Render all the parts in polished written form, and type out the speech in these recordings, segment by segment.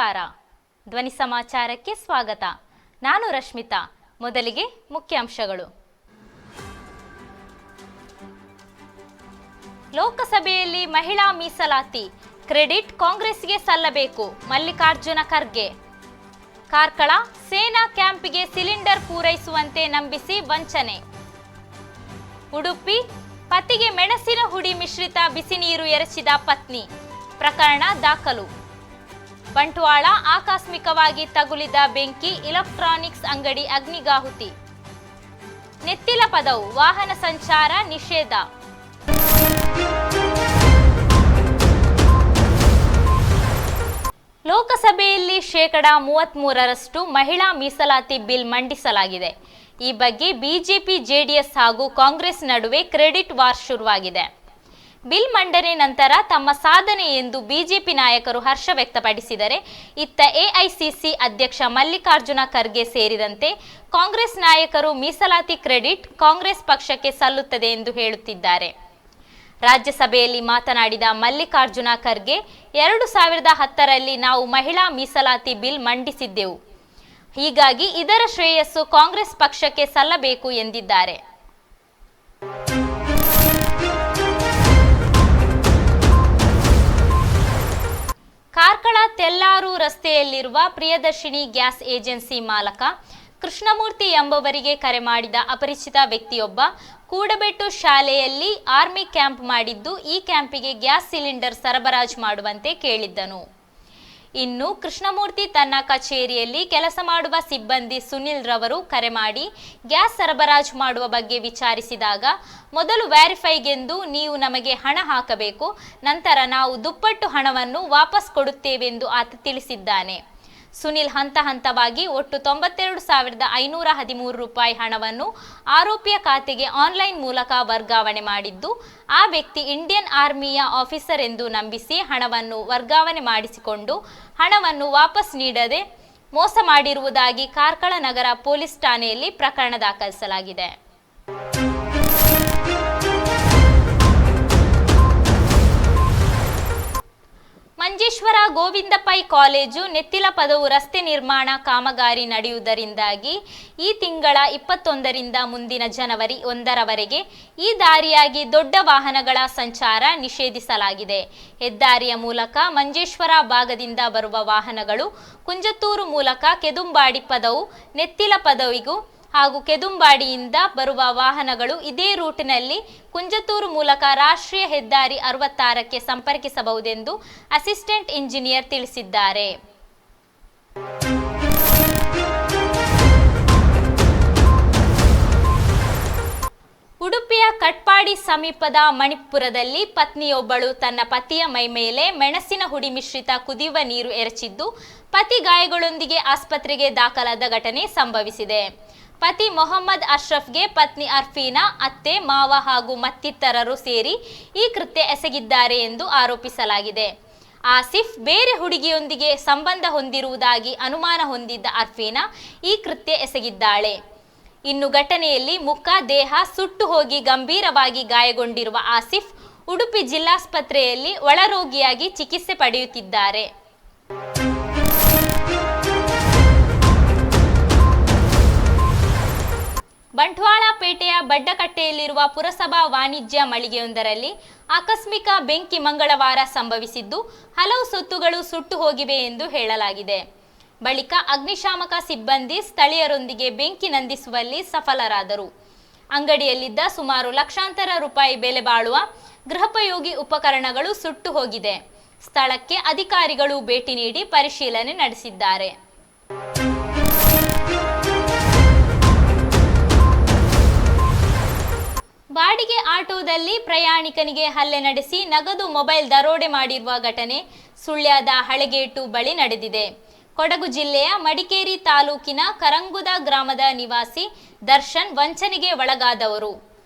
ನಮಸ್ಕಾರ. ಧ್ವನಿ ಸಮಾಚಾರಕ್ಕೆ ಸ್ವಾಗತ. ನಾನು ರಶ್ಮಿತಾ. ಮೊದಲಿಗೆ ಮುಖ್ಯಾಂಶಗಳು. ಲೋಕಸಭೆಯಲ್ಲಿ ಮಹಿಳಾ ಮೀಸಲಾತಿ ಕ್ರೆಡಿಟ್ ಕಾಂಗ್ರೆಸ್ಗೆ ಸಲ್ಲಬೇಕು. ಮಲ್ಲಿಕಾರ್ಜುನ ಖರ್ಗೆ. ಕಾರ್ಕಳ ಸೇನಾ ಕ್ಯಾಂಪಿಗೆ ಸಿಲಿಂಡರ್ ಪೂರೈಸುವಂತೆ ನಂಬಿಸಿ ವಂಚನೆ. ಉಡುಪಿ ಪತಿಗೆ ಮೆಣಸಿನ ಹುಡಿ ಮಿಶ್ರಿತ ಬಿಸಿ ನೀರು ಎರಚಿದ ಪತ್ನಿ. ಪ್ರಕರಣ ದಾಖಲು. ಬಂಟ್ವಾಳ ಆಕಸ್ಮಿಕವಾಗಿ ತಗುಲಿದ ಬೆಂಕಿ, ಇಲೆಕ್ಟ್ರಾನಿಕ್ಸ್ ಅಂಗಡಿ ಅಗ್ನಿಗಾಹುತಿ. ನೆತ್ತಿಲ ಪದವು ವಾಹನ ಸಂಚಾರ ನಿಷೇಧ. ಲೋಕಸಭೆಯಲ್ಲಿ 33% ಮಹಿಳಾ ಮೀಸಲಾತಿ ಬಿಲ್ ಮಂಡಿಸಲಾಗಿದೆ. ಈ ಬಗ್ಗೆ ಬಿಜೆಪಿ, ಜೆಡಿಎಸ್ ಹಾಗೂ ಕಾಂಗ್ರೆಸ್ ನಡುವೆ ಕ್ರೆಡಿಟ್ ವಾರ್ ಶುರುವಾಗಿದೆ. ಬಿಲ್ ಮಂಡನೆ ನಂತರ ತಮ್ಮ ಸಾಧನೆ ಎಂದು ಬಿಜೆಪಿ ನಾಯಕರು ಹರ್ಷ ವ್ಯಕ್ತಪಡಿಸಿದರೆ, ಇತ್ತ ಎಐಸಿಸಿ ಅಧ್ಯಕ್ಷ ಮಲ್ಲಿಕಾರ್ಜುನ ಖರ್ಗೆ ಸೇರಿದಂತೆ ಕಾಂಗ್ರೆಸ್ ನಾಯಕರು ಮೀಸಲಾತಿ ಕ್ರೆಡಿಟ್ ಕಾಂಗ್ರೆಸ್ ಪಕ್ಷಕ್ಕೆ ಸಲ್ಲುತ್ತದೆ ಎಂದು ಹೇಳುತ್ತಿದ್ದಾರೆ. ರಾಜ್ಯಸಭೆಯಲ್ಲಿ ಮಾತನಾಡಿದ ಮಲ್ಲಿಕಾರ್ಜುನ ಖರ್ಗೆ, 2010ರಲ್ಲಿ ನಾವು ಮಹಿಳಾ ಮೀಸಲಾತಿ ಬಿಲ್ ಮಂಡಿಸಿದ್ದೆವು. ಹೀಗಾಗಿ ಇದರ ಶ್ರೇಯಸ್ಸು ಕಾಂಗ್ರೆಸ್ ಪಕ್ಷಕ್ಕೆ ಸಲ್ಲಬೇಕು ಎಂದಿದ್ದಾರೆ. ಕಾರ್ಕಳ ತೆಲ್ಲಾರು ರಸ್ತೆಯಲ್ಲಿರುವ ಪ್ರಿಯದರ್ಶಿನಿ ಗ್ಯಾಸ್ ಏಜೆನ್ಸಿ ಮಾಲಕ ಕೃಷ್ಣಮೂರ್ತಿ ಎಂಬುವರಿಗೆ ಕರೆ ಮಾಡಿದ ಅಪರಿಚಿತ ವ್ಯಕ್ತಿಯೊಬ್ಬ ಕೂಡಬೆಟ್ಟು ಶಾಲೆಯಲ್ಲಿ ಆರ್ಮಿ ಕ್ಯಾಂಪ್ ಮಾಡಿದ್ದು, ಈ ಕ್ಯಾಂಪಿಗೆ ಗ್ಯಾಸ್ ಸಿಲಿಂಡರ್ ಸರಬರಾಜು ಮಾಡುವಂತೆ ಕೇಳಿದ್ದನು. ಇನ್ನು ಕೃಷ್ಣಮೂರ್ತಿ ತನ್ನ ಕಚೇರಿಯಲ್ಲಿ ಕೆಲಸ ಮಾಡುವ ಸಿಬ್ಬಂದಿ ಸುನಿಲ್ ರವರು ಕರೆ ಮಾಡಿ ಗ್ಯಾಸ್ ಸರಬರಾಜು ಮಾಡುವ ಬಗ್ಗೆ ವಿಚಾರಿಸಿದಾಗ, ಮೊದಲು ವ್ಯಾರಿಫೈಗೆಂದು ನೀವು ನಮಗೆ ಹಣ ಹಾಕಬೇಕು, ನಂತರ ನಾವು ದುಪ್ಪಟ್ಟು ಹಣವನ್ನು ವಾಪಸ್ ಕೊಡುತ್ತೇವೆಂದು ಆತ ತಿಳಿಸಿದ್ದಾನೆ. ಸುನಿಲ್ ಹಂತ ಹಂತವಾಗಿ ಒಟ್ಟು 92,513 ರೂಪಾಯಿ ಹಣವನ್ನು ಆರೋಪಿಯ ಖಾತೆಗೆ ಆನ್ಲೈನ್ ಮೂಲಕ ವರ್ಗಾವಣೆ ಮಾಡಿದ್ದು, ಆ ವ್ಯಕ್ತಿ ಇಂಡಿಯನ್ ಆರ್ಮಿಯ ಆಫೀಸರ್ ಎಂದು ನಂಬಿಸಿ ಹಣವನ್ನು ವರ್ಗಾವಣೆ ಮಾಡಿಸಿಕೊಂಡು ಹಣವನ್ನು ವಾಪಸ್ ನೀಡದೆ ಮೋಸ ಮಾಡಿರುವುದಾಗಿ ಕಾರ್ಕಳ ನಗರ ಪೊಲೀಸ್ ಠಾಣೆಯಲ್ಲಿ ಪ್ರಕರಣ ದಾಖಲಿಸಲಾಗಿದೆ. ಮಂಜೇಶ್ವರ ಗೋವಿಂದ ಪೈ ಕಾಲೇಜು ನೆತ್ತಿಲ ಪದವು ರಸ್ತೆ ನಿರ್ಮಾಣ ಕಾಮಗಾರಿ ನಡೆಯುವುದರಿಂದಾಗಿ ಈ ತಿಂಗಳ 21ರಿಂದ ಮುಂದಿನ ಜನವರಿ 1ರವರೆಗೆ ಈ ದಾರಿಯಾಗಿ ದೊಡ್ಡ ವಾಹನಗಳ ಸಂಚಾರ ನಿಷೇಧಿಸಲಾಗಿದೆ. ಹೆದ್ದಾರಿಯ ಮೂಲಕ ಮಂಜೇಶ್ವರ ಭಾಗದಿಂದ ಬರುವ ವಾಹನಗಳು ಕುಂಜತ್ತೂರು ಮೂಲಕ ಕೆದುಂಬಾಡಿ ಪದವು ನೆತ್ತಿಲ ಪದವಿಗೂ ಹಾಗೂ ಕೆದುಂಬಾಡಿಯಿಂದ ಬರುವ ವಾಹನಗಳು ಇದೇ ರೂಟಿನಲ್ಲಿ ಕುಂಜತ್ತೂರು ಮೂಲಕ ರಾಷ್ಟ್ರೀಯ ಹೆದ್ದಾರಿ 66ಕ್ಕೆ ಸಂಪರ್ಕಿಸಬಹುದೆಂದು ಅಸಿಸ್ಟೆಂಟ್ ಇಂಜಿನಿಯರ್ ತಿಳಿಸಿದ್ದಾರೆ. ಉಡುಪಿಯ ಕಟ್ಪಾಡಿ ಸಮೀಪದ ಮಣಿಪುರದಲ್ಲಿ ಪತ್ನಿಯೊಬ್ಬಳು ತನ್ನ ಪತಿಯ ಮೈ ಮೇಲೆ ಮೆಣಸಿನ ಹುಡಿ ಮಿಶ್ರಿತ ಕುದಿಯುವ ನೀರು ಎರಚಿದ್ದು, ಪತಿ ಗಾಯಗಳೊಂದಿಗೆ ಆಸ್ಪತ್ರೆಗೆ ದಾಖಲಾದ ಘಟನೆ ಸಂಭವಿಸಿದೆ. ಪತಿ ಮೊಹಮ್ಮದ್ ಅಶ್ರಫ್ಗೆ ಪತ್ನಿ ಅರ್ಫೀನಾ, ಅತ್ತೆ, ಮಾವ ಹಾಗೂ ಮತ್ತಿತರರು ಸೇರಿ ಈ ಕೃತ್ಯ ಎಸಗಿದ್ದಾರೆ ಎಂದು ಆರೋಪಿಸಲಾಗಿದೆ. ಆಸಿಫ್ ಬೇರೆ ಹುಡುಗಿಯೊಂದಿಗೆ ಸಂಬಂಧ ಹೊಂದಿರುವುದಾಗಿ ಅನುಮಾನ ಹೊಂದಿದ್ದ ಅರ್ಫೀನಾ ಈ ಕೃತ್ಯ ಎಸಗಿದ್ದಾಳೆ. ಇನ್ನು ಘಟನೆಯಲ್ಲಿ ಮುಖ, ದೇಹ ಸುಟ್ಟು ಹೋಗಿ ಗಂಭೀರವಾಗಿ ಗಾಯಗೊಂಡಿರುವ ಆಸಿಫ್ ಉಡುಪಿ ಜಿಲ್ಲಾಸ್ಪತ್ರೆಯಲ್ಲಿ ಒಳರೋಗಿಯಾಗಿ ಚಿಕಿತ್ಸೆ ಪಡೆಯುತ್ತಿದ್ದಾರೆ. ಬಂಟ್ವಾಳ ಪೇಟೆಯ ಬಡ್ಡಕಟ್ಟೆಯಲ್ಲಿರುವ ಪುರಸಭಾ ವಾಣಿಜ್ಯ ಮಳಿಗೆಯೊಂದರಲ್ಲಿ ಆಕಸ್ಮಿಕ ಬೆಂಕಿ ಮಂಗಳವಾರ ಸಂಭವಿಸಿದ್ದು, ಹಲವು ಸೊತ್ತುಗಳು ಸುಟ್ಟು ಹೋಗಿವೆ ಎಂದು ಹೇಳಲಾಗಿದೆ. ಬಳಿಕ ಅಗ್ನಿಶಾಮಕ ಸಿಬ್ಬಂದಿ ಸ್ಥಳೀಯರೊಂದಿಗೆ ಬೆಂಕಿ ನಂದಿಸುವಲ್ಲಿ ಸಫಲರಾದರು. ಅಂಗಡಿಯಲ್ಲಿದ್ದ ಸುಮಾರು ಲಕ್ಷಾಂತರ ರೂಪಾಯಿ ಬೆಲೆ ಬಾಳುವ ಗೃಹೋಪಯೋಗಿ ಉಪಕರಣಗಳು ಸುಟ್ಟು ಹೋಗಿದೆ. ಸ್ಥಳಕ್ಕೆ ಅಧಿಕಾರಿಗಳು ಭೇಟಿ ನೀಡಿ ಪರಿಶೀಲನೆ ನಡೆಸಿದ್ದಾರೆ. ಬಾಡಿಗೆ ಆಟೋದಲ್ಲಿ ಪ್ರಯಾಣಿಕನಿಗೆ ಹಲ್ಲೆ ನಡೆಸಿ ನಗದು ಮೊಬೈಲ್ ದರೋಡೆ ಮಾಡಿರುವ ಘಟನೆ ಸುಳ್ಯದ ಹಳೆಗೇಟು ಬಳಿ ನಡೆದಿದೆ. ಕೊಡಗು ಜಿಲ್ಲೆಯ ಮಡಿಕೇರಿ ತಾಲೂಕಿನ ಕರಂಗುದ ಗ್ರಾಮದ ನಿವಾಸಿ ದರ್ಶನ್ ವಂಚನೆಗೆ ಒಳಗಾದವರು.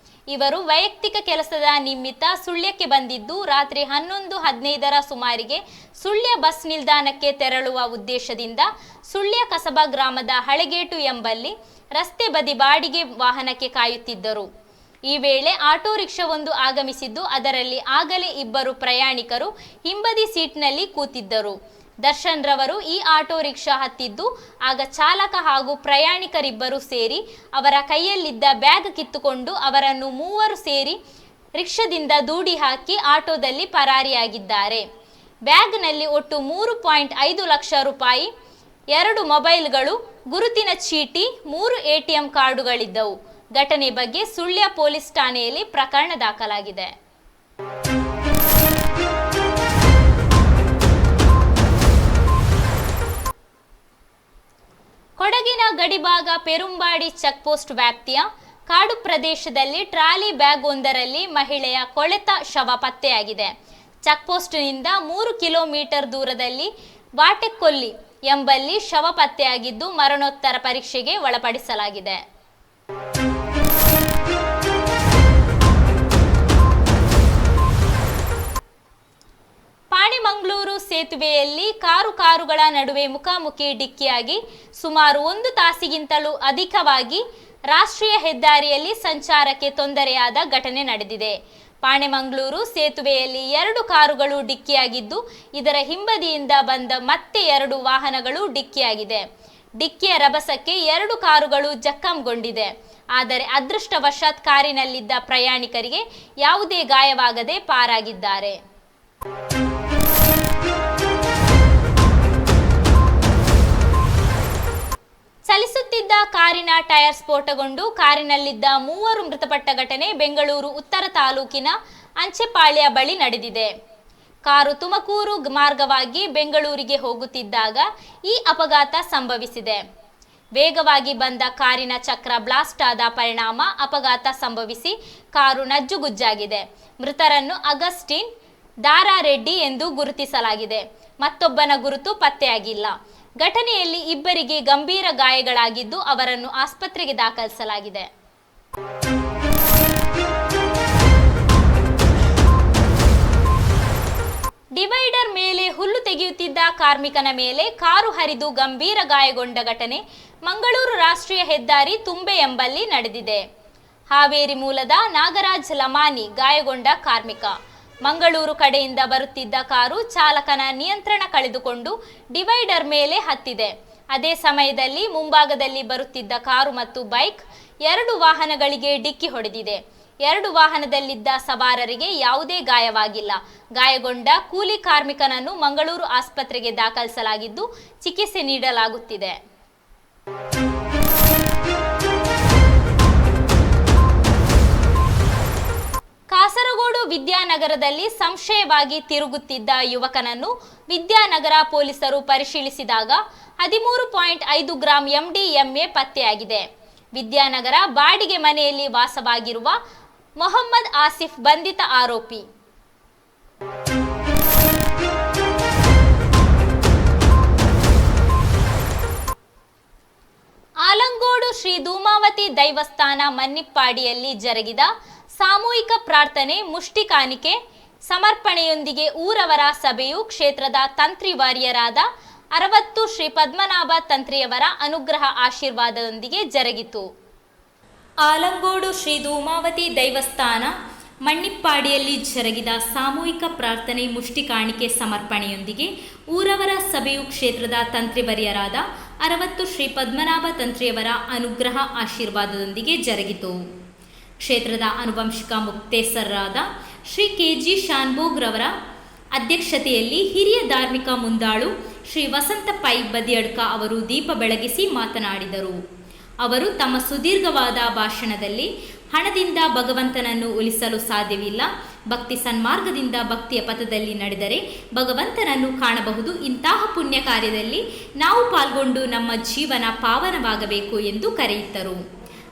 ಇವರು ವೈಯಕ್ತಿಕ ಕೆಲಸದ ನಿಮಿತ್ತ ಸುಳ್ಯಕ್ಕೆ ಬಂದಿದ್ದು, ರಾತ್ರಿ 11:15ರ ಸುಮಾರಿಗೆ ಸುಳ್ಯ ಬಸ್ ನಿಲ್ದಾಣಕ್ಕೆ ತೆರಳುವ ಉದ್ದೇಶದಿಂದ ಸುಳ್ಯ ಕಸಬಾ ಗ್ರಾಮದ ಹಳೆಗೇಟು ಎಂಬಲ್ಲಿ ರಸ್ತೆ ಬದಿ ಬಾಡಿಗೆ ವಾಹನಕ್ಕೆ ಕಾಯುತ್ತಿದ್ದರು. ಈ ವೇಳೆ ಆಟೋ ರಿಕ್ಷಾವೊಂದು ಆಗಮಿಸಿದ್ದು, ಅದರಲ್ಲಿ ಆಗಲೇ ಇಬ್ಬರು ಪ್ರಯಾಣಿಕರು ಹಿಂಬದಿ ಸೀಟ್ನಲ್ಲಿ ಕೂತಿದ್ದರು. ದರ್ಶನ್ ರವರು ಈ ಆಟೋ ರಿಕ್ಷಾ ಹತ್ತಿದ್ದು ಆಗ ಚಾಲಕ ಹಾಗೂ ಪ್ರಯಾಣಿಕರಿಬ್ಬರು ಸೇರಿ ಅವರ ಕೈಯಲ್ಲಿದ್ದ ಬ್ಯಾಗ್ ಕಿತ್ತುಕೊಂಡು ಅವರನ್ನು ಮೂವರು ಸೇರಿ ರಿಕ್ಷಾದಿಂದ ದೂಡಿ ಹಾಕಿ ಆಟೋದಲ್ಲಿ ಪರಾರಿಯಾಗಿದ್ದಾರೆ. ಬ್ಯಾಗ್ನಲ್ಲಿ ಒಟ್ಟು 3.5 ಲಕ್ಷ ರೂಪಾಯಿ, 2 ಮೊಬೈಲ್ಗಳು, ಗುರುತಿನ ಚೀಟಿ, 3 ATM ಕಾರ್ಡುಗಳಿದ್ದವು. ಘಟನೆ ಬಗ್ಗೆ ಸುಳ್ಯ ಪೊಲೀಸ್ ಠಾಣೆಯಲ್ಲಿ ಪ್ರಕರಣ ದಾಖಲಾಗಿದೆ. ಕೊಡಗಿನ ಗಡಿಭಾಗ ಪೆರುಂಬಾಡಿ ಚೆಕ್ಪೋಸ್ಟ್ ವ್ಯಾಪ್ತಿಯ ಕಾಡು ಪ್ರದೇಶದಲ್ಲಿ ಟ್ರಾಲಿ ಬ್ಯಾಗ್ ಒಂದರಲ್ಲಿ ಮಹಿಳೆಯ ಕೊಳೆತ ಶವ ಪತ್ತೆಯಾಗಿದೆ. ಚೆಕ್ಪೋಸ್ಟ್ನಿಂದ 3 ಕಿಲೋಮೀಟರ್ ದೂರದಲ್ಲಿ ವಾಟೆಕೊಲ್ಲಿ ಎಂಬಲ್ಲಿ ಶವ ಪತ್ತೆಯಾಗಿದ್ದು ಮರಣೋತ್ತರ ಪರೀಕ್ಷೆಗೆ ಒಳಪಡಿಸಲಾಗಿದೆ. ಪಾಣೆಮಂಗಳೂರು ಸೇತುವೆಯಲ್ಲಿ ಕಾರುಗಳ ನಡುವೆ ಮುಖಾಮುಖಿ ಡಿಕ್ಕಿಯಾಗಿ ಸುಮಾರು 1 ತಾಸಿಗಿಂತಲೂ ಅಧಿಕವಾಗಿ ರಾಷ್ಟ್ರೀಯ ಹೆದ್ದಾರಿಯಲ್ಲಿ ಸಂಚಾರಕ್ಕೆ ತೊಂದರೆಯಾದ ಘಟನೆ ನಡೆದಿದೆ. ಪಾಣೆಮಂಗಳೂರು ಸೇತುವೆಯಲ್ಲಿ 2 ಕಾರುಗಳು ಡಿಕ್ಕಿಯಾಗಿದ್ದು, ಇದರ ಹಿಂಬದಿಯಿಂದ ಬಂದ ಮತ್ತೆ 2 ವಾಹನಗಳು ಡಿಕ್ಕಿಯಾಗಿದೆ. ಡಿಕ್ಕಿಯ ರಭಸಕ್ಕೆ 2 ಕಾರುಗಳು ಜಖಂಗೊಂಡಿದೆ. ಆದರೆ ಅದೃಷ್ಟವಶಾತ್ ಕಾರಿನಲ್ಲಿದ್ದ ಪ್ರಯಾಣಿಕರಿಗೆ ಯಾವುದೇ ಗಾಯವಾಗದೆ ಪಾರಾಗಿದ್ದಾರೆ. ಚಲಿಸುತ್ತಿದ್ದ ಕಾರಿನ ಟೈರ್ ಸ್ಫೋಟಗೊಂಡು ಕಾರಿನಲ್ಲಿದ್ದ 3 ಮೃತಪಟ್ಟ ಘಟನೆ ಬೆಂಗಳೂರು ಉತ್ತರ ತಾಲೂಕಿನ ಅಂಚೆಪಾಳ್ಯ ಬಳಿ ನಡೆದಿದೆ. ಕಾರು ತುಮಕೂರು ಮಾರ್ಗವಾಗಿ ಬೆಂಗಳೂರಿಗೆ ಹೋಗುತ್ತಿದ್ದಾಗ ಈ ಅಪಘಾತ ಸಂಭವಿಸಿದೆ. ವೇಗವಾಗಿ ಬಂದ ಕಾರಿನ ಚಕ್ರ ಬ್ಲಾಸ್ಟ್ ಆದ ಪರಿಣಾಮ ಅಪಘಾತ ಸಂಭವಿಸಿ ಕಾರು ನಜ್ಜುಗುಜ್ಜಾಗಿದೆ. ಮೃತರನ್ನು ಅಗಸ್ಟಿನ್ ದಾರಾರೆಡ್ಡಿ ಎಂದು ಗುರುತಿಸಲಾಗಿದೆ. ಮತ್ತೊಬ್ಬನ ಗುರುತು ಪತ್ತೆಯಾಗಿಲ್ಲ. ಘಟನೆಯಲ್ಲಿ ಇಬ್ಬರಿಗೆ ಗಂಭೀರ ಗಾಯಗಳಾಗಿದ್ದು ಅವರನ್ನು ಆಸ್ಪತ್ರೆಗೆ ದಾಖಲಿಸಲಾಗಿದೆ. ಡಿವೈಡರ್ ಮೇಲೆ ಹುಲ್ಲು ತೆಗೆಯುತ್ತಿದ್ದ ಕಾರ್ಮಿಕನ ಮೇಲೆ ಕಾರು ಹರಿದು ಗಂಭೀರ ಗಾಯಗೊಂಡ ಘಟನೆ ಮಂಗಳೂರು ರಾಷ್ಟ್ರೀಯ ಹೆದ್ದಾರಿ ತುಂಬೆ ಎಂಬಲ್ಲಿ ನಡೆದಿದೆ. ಹಾವೇರಿ ಮೂಲದ ನಾಗರಾಜ್ ಲಮಾನಿ ಗಾಯಗೊಂಡ ಕಾರ್ಮಿಕ. ಮಂಗಳೂರು ಕಡೆಯಿಂದ ಬರುತ್ತಿದ್ದ ಕಾರು ಚಾಲಕನ ನಿಯಂತ್ರಣ ಕಳೆದುಕೊಂಡು ಡಿವೈಡರ್ ಮೇಲೆ ಹತ್ತಿದೆ. ಅದೇ ಸಮಯದಲ್ಲಿ ಮುಂಭಾಗದಲ್ಲಿ ಬರುತ್ತಿದ್ದ ಕಾರು ಮತ್ತು ಬೈಕ್ 2 ವಾಹನಗಳಿಗೆ ಡಿಕ್ಕಿ ಹೊಡೆದಿದೆ. 2 ವಾಹನದಲ್ಲಿದ್ದ ಸವಾರರಿಗೆ ಯಾವುದೇ ಗಾಯವಾಗಿಲ್ಲ. ಗಾಯಗೊಂಡ ಕೂಲಿ ಕಾರ್ಮಿಕನನ್ನು ಮಂಗಳೂರು ಆಸ್ಪತ್ರೆಗೆ ದಾಖಲಿಸಲಾಗಿದ್ದು ಚಿಕಿತ್ಸೆ ನೀಡಲಾಗುತ್ತಿದೆ. ಕಾಸರಗೋಡು ವಿದ್ಯಾನಗರದಲ್ಲಿ ಸಂಶಯವಾಗಿ ತಿರುಗುತ್ತಿದ್ದ ಯುವಕನನ್ನು ವಿದ್ಯಾನಗರ ಪೊಲೀಸರು ಪರಿಶೀಲಿಸಿದಾಗ 13.5 ಗ್ರಾಂ MDMA ಪತ್ತೆಯಾಗಿದೆ. ವಿದ್ಯಾನಗರ ಬಾಡಿಗೆ ಮನೆಯಲ್ಲಿ ವಾಸವಾಗಿರುವ ಮೊಹಮ್ಮದ್ ಆಸಿಫ್ ಬಂಧಿತ ಆರೋಪಿ. ಆಲಂಗೋಡು ಶ್ರೀ ಧೂಮಾವತಿ ದೈವಸ್ಥಾನ ಮನ್ನಿಪ್ಪಾಡಿಯಲ್ಲಿ ಜರುಗಿದ ಸಾಮೂಹಿಕ ಪ್ರಾರ್ಥನೆ, ಮುಷ್ಟಿ ಕಾಣಿಕೆ ಸಮರ್ಪಣೆಯೊಂದಿಗೆ ಊರವರ ಸಭೆಯು ಕ್ಷೇತ್ರದ ತಂತ್ರಿ ವಾರಿಯರಾದ 60 ಶ್ರೀ ಪದ್ಮನಾಭ ತಂತ್ರಿಯವರ ಅನುಗ್ರಹ ಆಶೀರ್ವಾದದೊಂದಿಗೆ ಜರುಗಿತು. ಆಲಂಗೋಡು ಶ್ರೀ ಧೂಮಾವತಿ ದೈವಸ್ಥಾನ ಮಣ್ಣಿಪ್ಪಾಡಿಯಲ್ಲಿ ಜರುಗಿದ ಸಾಮೂಹಿಕ ಪ್ರಾರ್ಥನೆ, ಮುಷ್ಟಿ ಕಾಣಿಕೆ ಸಮರ್ಪಣೆಯೊಂದಿಗೆ ಊರವರ ಸಭೆಯು ಕ್ಷೇತ್ರದ ತಂತ್ರಿವರಿಯರಾದ 60 ಶ್ರೀ ಪದ್ಮನಾಭ ತಂತ್ರಿಯವರ ಅನುಗ್ರಹ ಆಶೀರ್ವಾದದೊಂದಿಗೆ ಜರುಗಿತು. ಕ್ಷೇತ್ರದ ಆನುವಂಶಿಕ ಮುಕ್ತೇಸರರಾದ ಶ್ರೀ KG ಶಾನ್ಭೋಗ್ ರವರ ಅಧ್ಯಕ್ಷತೆಯಲ್ಲಿ ಹಿರಿಯ ಧಾರ್ಮಿಕ ಮುಂದಾಳು ಶ್ರೀ ವಸಂತ ಪೈ ಬದಿಯಡ್ಕ ಅವರು ದೀಪ ಬೆಳಗಿಸಿ ಮಾತನಾಡಿದರು. ಅವರು ತಮ್ಮ ಸುದೀರ್ಘವಾದ ಭಾಷಣದಲ್ಲಿ ಹಣದಿಂದ ಭಗವಂತನನ್ನು ಒಲಿಸಲು ಸಾಧ್ಯವಿಲ್ಲ, ಭಕ್ತಿ ಸನ್ಮಾರ್ಗದಿಂದ ಭಕ್ತಿಯ ಪಥದಲ್ಲಿ ನಡೆದರೆ ಭಗವಂತನನ್ನು ಕಾಣಬಹುದು. ಇಂತಹ ಪುಣ್ಯ ಕಾರ್ಯದಲ್ಲಿ ನಾವು ಪಾಲ್ಗೊಂಡು ನಮ್ಮ ಜೀವನ ಪಾವನವಾಗಬೇಕು ಎಂದು ಕರೆಯಿತ್ತರು.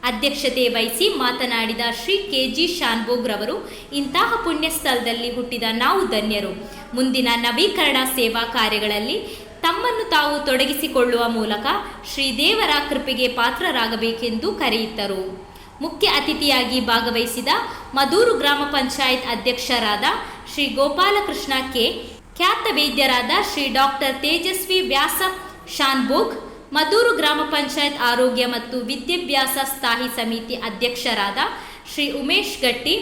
ಅಧ್ಯಕ್ಷತೆ ವಹಿಸಿ ಮಾತನಾಡಿದ ಶ್ರೀ KG ಶಾನ್ಭೋಗ್ ರವರು, ಇಂತಹ ಪುಣ್ಯ ಸ್ಥಳದಲ್ಲಿ ಹುಟ್ಟಿದ ನಾವು ಧನ್ಯರು. ಮುಂದಿನ ನವೀಕರಣ ಸೇವಾ ಕಾರ್ಯಗಳಲ್ಲಿ ತಮ್ಮನ್ನು ತಾವು ತೊಡಗಿಸಿಕೊಳ್ಳುವ ಮೂಲಕ ಶ್ರೀದೇವರ ಕೃಪೆಗೆ ಪಾತ್ರರಾಗಬೇಕೆಂದು ಕರೆಯಿತ್ತರು. ಮುಖ್ಯ ಅತಿಥಿಯಾಗಿ ಭಾಗವಹಿಸಿದ ಮದೂರು ಗ್ರಾಮ ಪಂಚಾಯತ್ ಅಧ್ಯಕ್ಷರಾದ ಶ್ರೀ ಗೋಪಾಲಕೃಷ್ಣ ಕೆ, ಖ್ಯಾತ ವೈದ್ಯರಾದ ಶ್ರೀ ಡಾಕ್ಟರ್ ತೇಜಸ್ವಿ ವ್ಯಾಸ ಶಾನ್ಭೋಗ್, ಮದೂರು ಗ್ರಾಮ ಪಂಚಾಯತ್ ಆರೋಗ್ಯ ಮತ್ತು ವಿದ್ಯಾಭ್ಯಾಸ ಸ್ಥಾಯಿ ಸಮಿತಿ ಅಧ್ಯಕ್ಷರಾದ ಶ್ರೀ ಉಮೇಶ್ ಗಟ್ಟಿ,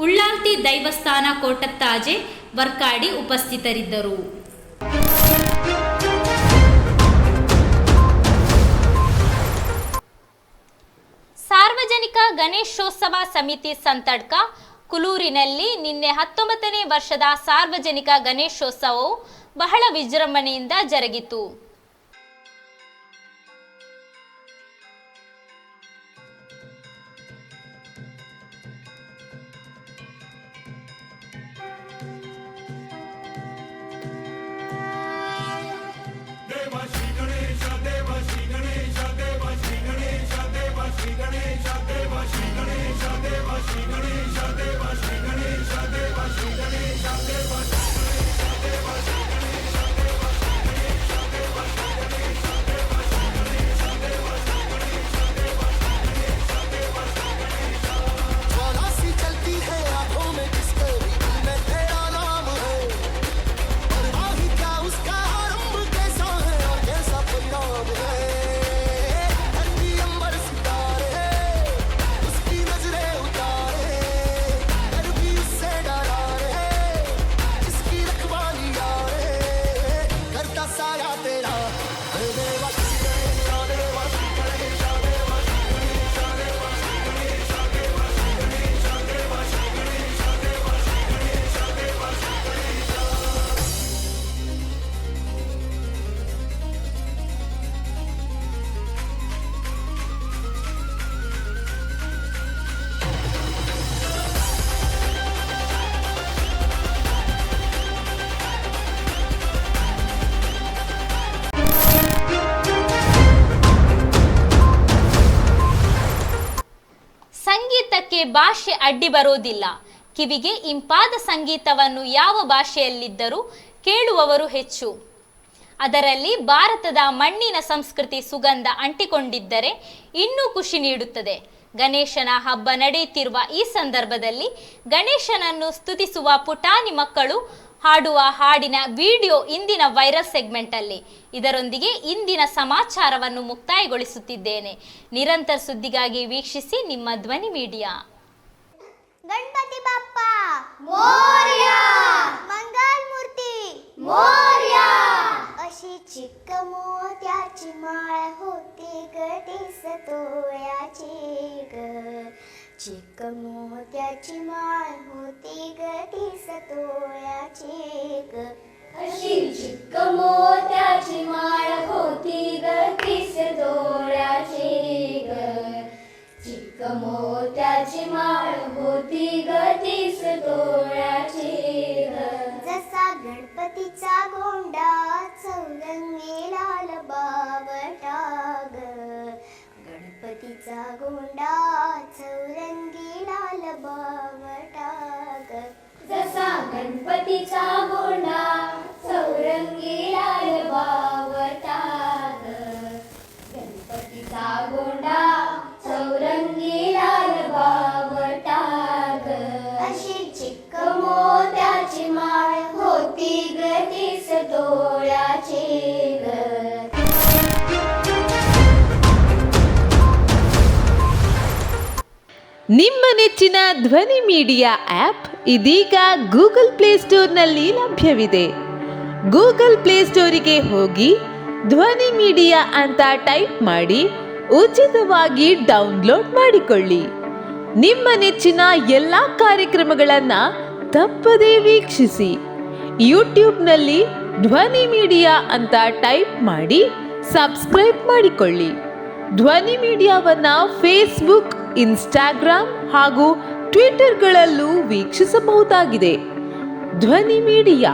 ಉಳ್ಳಾಲ್ತಿ ದೈವಸ್ಥಾನ ಕೋಟತ್ತಾಜೆ ವರ್ಕಾಡಿ ಉಪಸ್ಥಿತರಿದ್ದರು. ಗಣೇಶೋತ್ಸವ ಸಮಿತಿ ಸಂತಡ್ಕ ಕುಲೂರಿನಲ್ಲಿ ನಿನ್ನೆ 19ನೇ ವರ್ಷದ ಸಾರ್ವಜನಿಕ ಗಣೇಶೋತ್ಸವವು ಬಹಳ ವಿಜೃಂಭಣೆಯಿಂದ ಜರುಗಿತು. ಸಂಗೀತಕ್ಕೆ ಭಾಷೆ ಅಡ್ಡಿ ಬರೋದಿಲ್ಲ. ಕಿವಿಗೆ ಇಂಪಾದ ಸಂಗೀತವನ್ನು ಯಾವ ಭಾಷೆಯಲ್ಲಿದ್ದರೂ ಕೇಳುವವರು ಹೆಚ್ಚು. ಅದರಲ್ಲಿ ಭಾರತದ ಮಣ್ಣಿನ ಸಂಸ್ಕೃತಿ ಸುಗಂಧ ಅಂಟಿಕೊಂಡಿದ್ದರೆ ಇನ್ನೂ ಖುಷಿ ನೀಡುತ್ತದೆ. ಗಣೇಶನ ಹಬ್ಬ ನಡೆಯುತ್ತಿರುವ ಈ ಸಂದರ್ಭದಲ್ಲಿ ಗಣೇಶನನ್ನು ಸ್ತುತಿಸುವ ಪುಟಾಣಿ ಮಕ್ಕಳು ಹಾಡುವ ಹಾಡಿನ ವಿಡಿಯೋ ಇಂದಿನ ವೈರಲ್ ಸೆಗ್ಮೆಂಟ್ ಅಲ್ಲಿ. ಇದರೊಂದಿಗೆ ಇಂದಿನ ಸಮಾಚಾರವನ್ನು ಮುಕ್ತಾಯಗೊಳಿಸುತ್ತಿದ್ದೇನೆ. ನಿರಂತರ ಸುದ್ದಿಗಾಗಿ ವೀಕ್ಷಿಸಿ ನಿಮ್ಮ ಧ್ವನಿ ಮೀಡಿಯಾ. गणपति बाप्पा मोरया, मंगल मूर्ती मोरया. अशी चिक्क मोत्याची माळ होती गटी सतोळ्याची ग. चिक्क मोत्याची माळ होती गटी सतोळ्याची ग. अशी चिक्क मोत्याची माळ होती गटी सतोळ्याची ग. चिक्क मोत्याची माळ होती गतीस तोळ्याची ग. जसा गणपतीचा गोंडा चौरंगी लाल बावटा ग. गणपतीचा गोंडा चौरंगी लाल बावटा ग. जसा गणपतीचा गोंडा चौरंगी लाल बावटा ग. गणपतीचा गोंडा चौरंगी लाल बावटा ग. अशी चिक्क मोत्याची माळ होती गतीस तोळ्याची ग. ನಿಮ್ಮ ನೆಚ್ಚಿನ ಧ್ವನಿ ಮೀಡಿಯಾ ಆ್ಯಪ್ ಇದೀಗ ಗೂಗಲ್ ಪ್ಲೇಸ್ಟೋರ್ನಲ್ಲಿ ಲಭ್ಯವಿದೆ. ಗೂಗಲ್ ಪ್ಲೇಸ್ಟೋರಿಗೆ ಹೋಗಿ ಧ್ವನಿ ಮೀಡಿಯಾ ಅಂತ ಟೈಪ್ ಮಾಡಿ ಉಚಿತವಾಗಿ ಡೌನ್ಲೋಡ್ ಮಾಡಿಕೊಳ್ಳಿ. ನಿಮ್ಮ ನೆಚ್ಚಿನ ಎಲ್ಲ ಕಾರ್ಯಕ್ರಮಗಳನ್ನು ತಪ್ಪದೇ ವೀಕ್ಷಿಸಿ. ಯೂಟ್ಯೂಬ್ನಲ್ಲಿ ಧ್ವನಿ ಮೀಡಿಯಾ ಅಂತ ಟೈಪ್ ಮಾಡಿ ಸಬ್ಸ್ಕ್ರೈಬ್ ಮಾಡಿಕೊಳ್ಳಿ. ಧ್ವನಿ ಮೀಡಿಯಾವನ್ನು ಫೇಸ್ಬುಕ್, ಇನ್ಸ್ಟಾಗ್ರಾಮ್ ಹಾಗೂ ಟ್ವಿಟರ್ಗಳಲ್ಲೂ ವೀಕ್ಷಿಸಬಹುದಾಗಿದೆ. ಧ್ವನಿ ಮೀಡಿಯಾ.